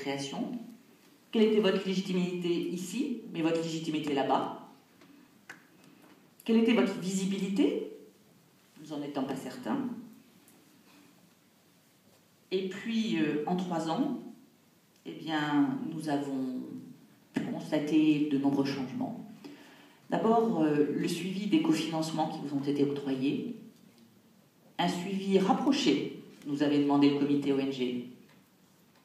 création? Quelle était votre légitimité ici, mais votre légitimité là-bas? Quelle était votre visibilité? Nous n'en étions pas certains. Et puis, en 3 ans, eh bien, nous avons constaté de nombreux changements. D'abord, le suivi des cofinancements qui vous ont été octroyés, un suivi rapproché, nous avait demandé le comité ONG.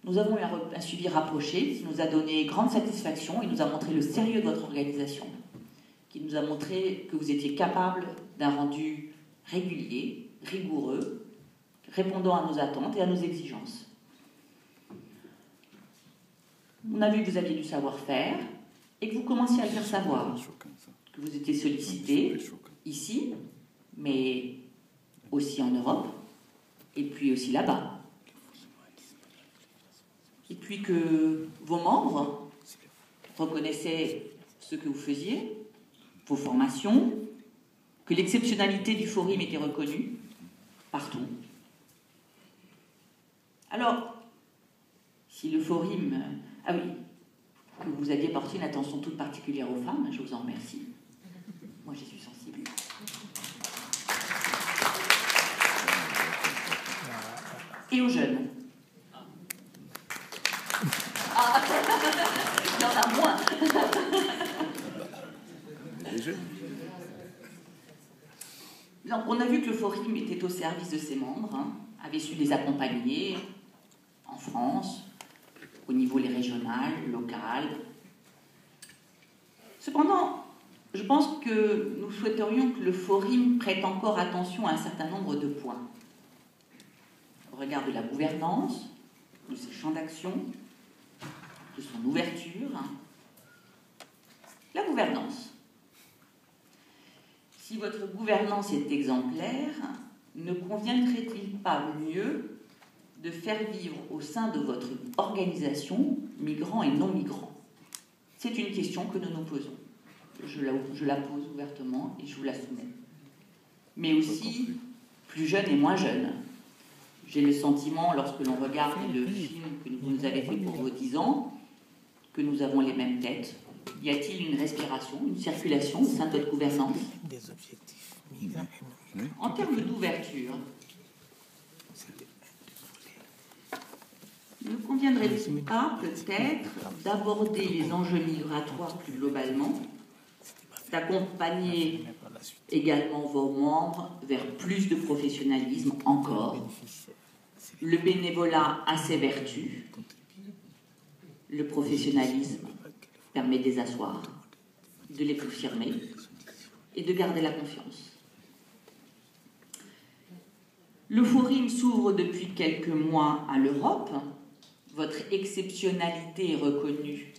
Nous avons eu un suivi rapproché qui nous a donné grande satisfaction et nous a montré le sérieux de votre organisation, qui nous a montré que vous étiez capable d'un rendu régulier, rigoureux, répondant à nos attentes et à nos exigences. On a vu que vous aviez du savoir-faire et que vous commenciez à le faire savoir, que vous étiez sollicité ici, mais aussi en Europe, et puis aussi là-bas. Et puis que vos membres reconnaissaient ce que vous faisiez, vos formations, que l'exceptionnalité du Forum était reconnue partout. Alors, si le Forum... Ah oui, que vous aviez porté une attention toute particulière aux femmes, je vous en remercie. Moi, j'y suis sensible. Et aux jeunes. Ah, il y en a moins. Les jeunes. Donc, on a vu que le Forum était au service de ses membres, avait su les accompagner en France, au niveau régional, local. Cependant, je pense que nous souhaiterions que le Forum prête encore attention à un certain nombre de points. Au regard de la gouvernance, de ses champs d'action, de son ouverture. La gouvernance. Si votre gouvernance est exemplaire, ne conviendrait-il pas mieux de faire vivre au sein de votre organisation migrants et non-migrants? C'est une question que nous nous posons. Je la pose ouvertement et je vous la soumets. Mais aussi, plus jeunes et moins jeunes. J'ai le sentiment, lorsque l'on regarde le film que vous nous avez fait pour vos 10 ans, que nous avons les mêmes têtes. Y a-t-il une respiration, une circulation au sein de votre gouvernance? En termes d'ouverture, ne conviendrait-il pas peut-être d'aborder les enjeux migratoires plus globalement, d'accompagner également vos membres vers plus de professionnalisme encore? Le bénévolat a ses vertus, le professionnalisme permet de les asseoir, de les confirmer et de garder la confiance. Le Forum s'ouvre depuis quelques mois à l'Europe. Votre exceptionnalité est reconnue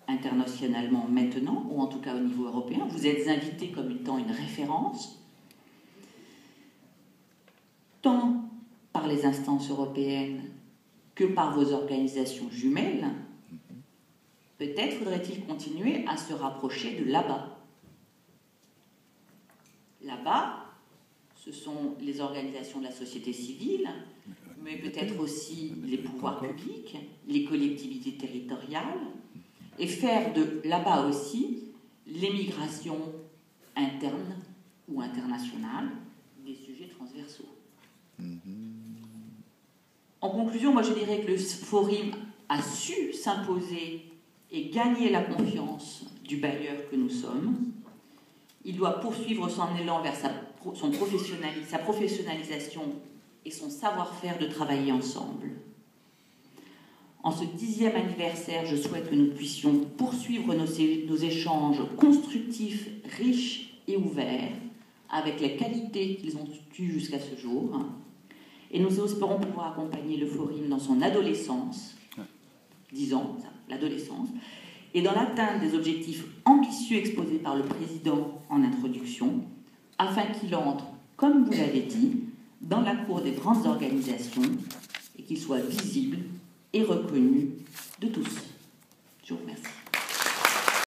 internationalement maintenant, ou en tout cas au niveau européen. Vous êtes invité comme étant une référence, tant par les instances européennes que par vos organisations jumelles. Peut-être faudrait-il continuer à se rapprocher de là-bas. Là-bas, ce sont les organisations de la société civile, mais peut-être aussi les pouvoirs publics, les collectivités territoriales, et faire de là-bas aussi l'émigration interne ou internationale des sujets transversaux. En conclusion, moi je dirais que le Forum a su s'imposer et gagner la confiance du bailleur que nous sommes. Il doit poursuivre son élan vers sa professionnalisation et son savoir-faire de travailler ensemble. En ce 10e anniversaire, je souhaite que nous puissions poursuivre nos échanges constructifs, riches et ouverts, avec les qualités qu'ils ont eues jusqu'à ce jour. Et nous espérons pouvoir accompagner le Forum dans son adolescence, 10 ans, l'adolescence, et dans l'atteinte des objectifs ambitieux exposés par le Président en introduction, afin qu'il entre, comme vous l'avez dit, dans la cour des grandes organisations et qu'il soit visible et reconnu de tous. Je vous remercie.